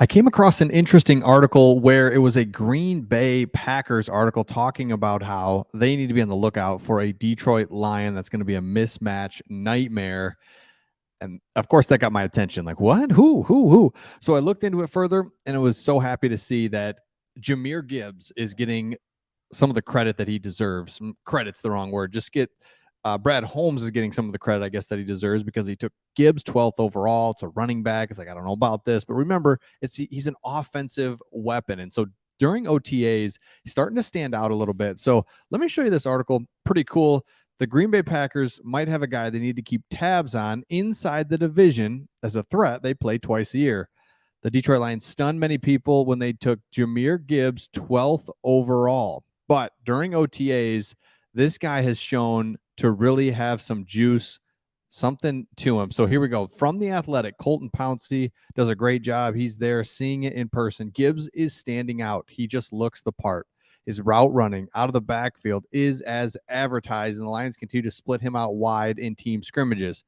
I came across an interesting article where it was a Green Bay Packers article talking about how they need to be on the lookout for a Detroit Lion that's going to be a mismatch nightmare. And of course, that got my attention. Like, what? Who? So I looked into it further, and I was so happy to see that Jameer Gibbs is getting some of the credit that he deserves. Credit's the wrong word. Just get Brad Holmes is getting some of the credit, I guess, that he deserves because he took Gibbs 12th overall. It's a running back. It's like, I don't know about this, but remember, he's an offensive weapon. And so during OTAs, he's starting to stand out a little bit. So let me show you this article. Pretty cool. The Green Bay Packers might have a guy they need to keep tabs on inside the division as a threat. They play twice a year. The Detroit Lions stunned many people when they took Jameer Gibbs 12th overall. But during OTAs, this guy has shown to really have some juice, something to him. So here we go. From The Athletic, Colton Pouncey does a great job. He's there seeing it in person. Gibbs is standing out. He just looks the part. His route running out of the backfield is as advertised, and the Lions continue to split him out wide in team scrimmages.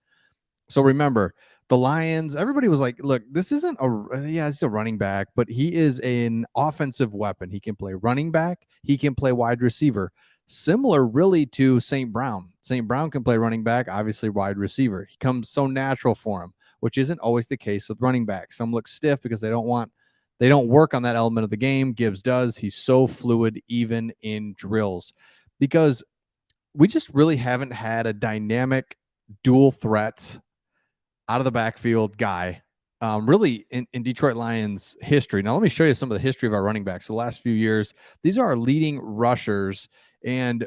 So remember, the Lions, everybody was like, look, this isn't he's a running back, but he is an offensive weapon. He can play running back, he can play wide receiver. Similar really to St. Brown. St. Brown can play running back, obviously wide receiver. He comes so natural for him, which isn't always the case with running backs. Some look stiff because they don't work on that element of the game. Gibbs does. He's so fluid even in drills because we just really haven't had a dynamic dual threat out of the backfield guy, really in Detroit Lions history. Now, let me show you some of the history of our running backs. The last few years, these are our leading rushers. And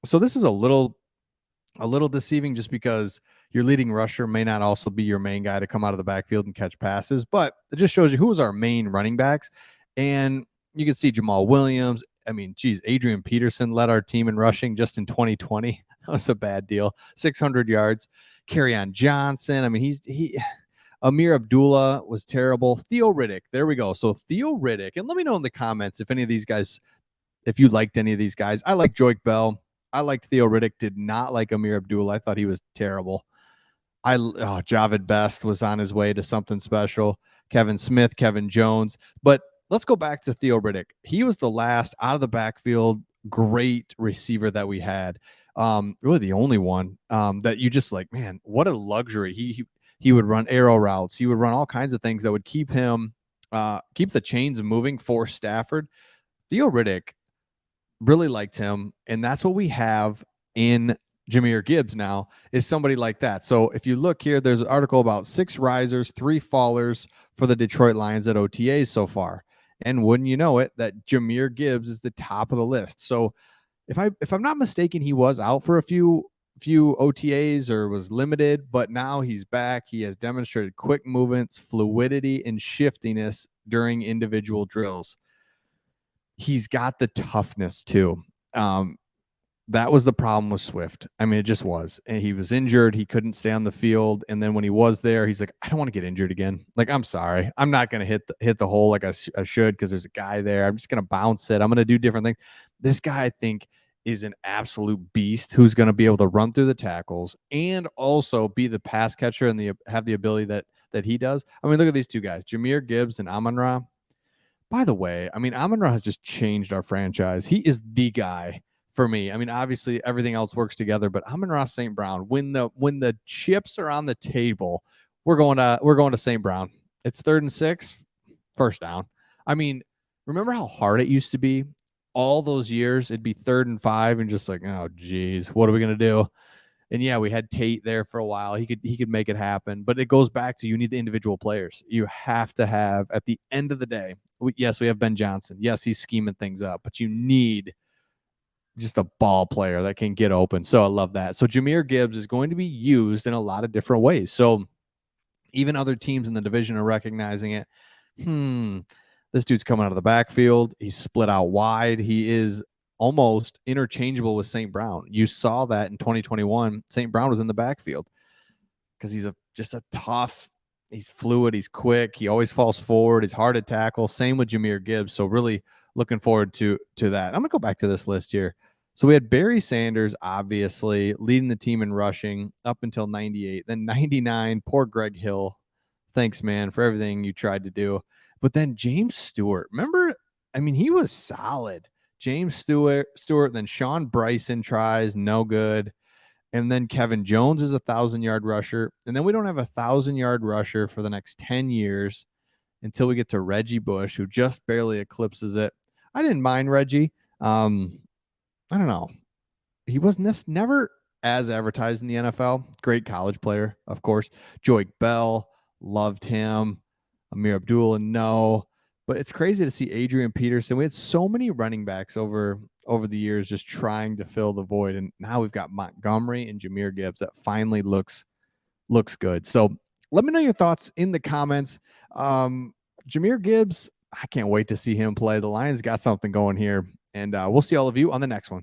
so this is a little deceiving just because your leading rusher may not also be your main guy to come out of the backfield and catch passes, but it just shows you who was our main running backs. And you can see Jamal Williams. I mean, geez, Adrian Peterson led our team in rushing just in 2020. That was a bad deal. 600 yards. Kerryon Johnson. I mean, Amir Abdullah was terrible. Theo Riddick. There we go. So Theo Riddick. And let me know in the comments if any of these guys, if you liked any of these guys. I like Joique Bell. I liked Theo Riddick. Did not like Amir Abdullah. I thought he was terrible. Javid Best was on his way to something special. Kevin Smith, Kevin Jones. But let's go back to Theo Riddick. He was the last out of the backfield great receiver that we had. Really the only one that you just like, man, what a luxury. He would run arrow routes. He would run all kinds of things that would keep him keep the chains moving for Stafford. Theo Riddick, really liked him, and that's what we have in Jameer Gibbs now, is somebody like that. So if you look here, there's an article about 6 risers, 3 fallers for the Detroit Lions at OTAs so far. And wouldn't you know it, that Jameer Gibbs is the top of the list. So if I'm not mistaken, he was out for a few OTAs or was limited, but now he's back. He has demonstrated quick movements, fluidity, and shiftiness during individual drills. He's got the toughness too. That was the problem with Swift. I mean, it just was. And he was injured. He couldn't stay on the field. And then when he was there, he's like, I don't want to get injured again. Like, I'm sorry. I'm not going to hit the hole like I should because there's a guy there. I'm just going to bounce it. I'm going to do different things. This guy, I think, is an absolute beast who's going to be able to run through the tackles and also be the pass catcher and have the ability that he does. I mean, look at these two guys, Jameer Gibbs and Amon-Ra. By the way, I mean, Amon-Ra has just changed our franchise. He is the guy for me. I mean, obviously everything else works together, but Amon-Ra St. Brown, when the chips are on the table, we're going to St. Brown. It's 3rd and 6, first down. I mean, remember how hard it used to be? All those years, it'd be 3rd and 5 and just like, oh geez, what are we gonna do? And yeah, we had Tate there for a while. He could make it happen, but it goes back to you need the individual players. You have to have, at the end of the day, yes, we have Ben Johnson. Yes, he's scheming things up, but you need just a ball player that can get open. So I love that. So Jameer Gibbs is going to be used in a lot of different ways. So even other teams in the division are recognizing it. This dude's coming out of the backfield. He's split out wide. He is almost interchangeable with St. Brown. You saw that in 2021. St. Brown was in the backfield because he's just a tough, he's fluid, he's quick, he always falls forward, he's hard to tackle. Same with Jameer Gibbs. So really looking forward to that. I'm gonna go back to this list here. So we had Barry Sanders, obviously, leading the team in rushing up until 98. Then 99, poor Greg Hill. Thanks, man, for everything you tried to do. But then James Stewart, remember? I mean, he was solid. James Stewart, then Sean Bryson tries, no good. And then Kevin Jones is 1,000-yard rusher. And then we don't have 1,000-yard rusher for the next 10 years until we get to Reggie Bush, who just barely eclipses it. I didn't mind Reggie. I don't know. He was never as advertised in the NFL. Great college player, of course. Joy Bell, loved him. Amir Abdullah, no. But it's crazy to see Adrian Peterson. We had so many running backs over the years just trying to fill the void. And now we've got Montgomery and Jameer Gibbs that finally looks good. So let me know your thoughts in the comments. Jameer Gibbs, I can't wait to see him play. The Lions got something going here. And we'll see all of you on the next one.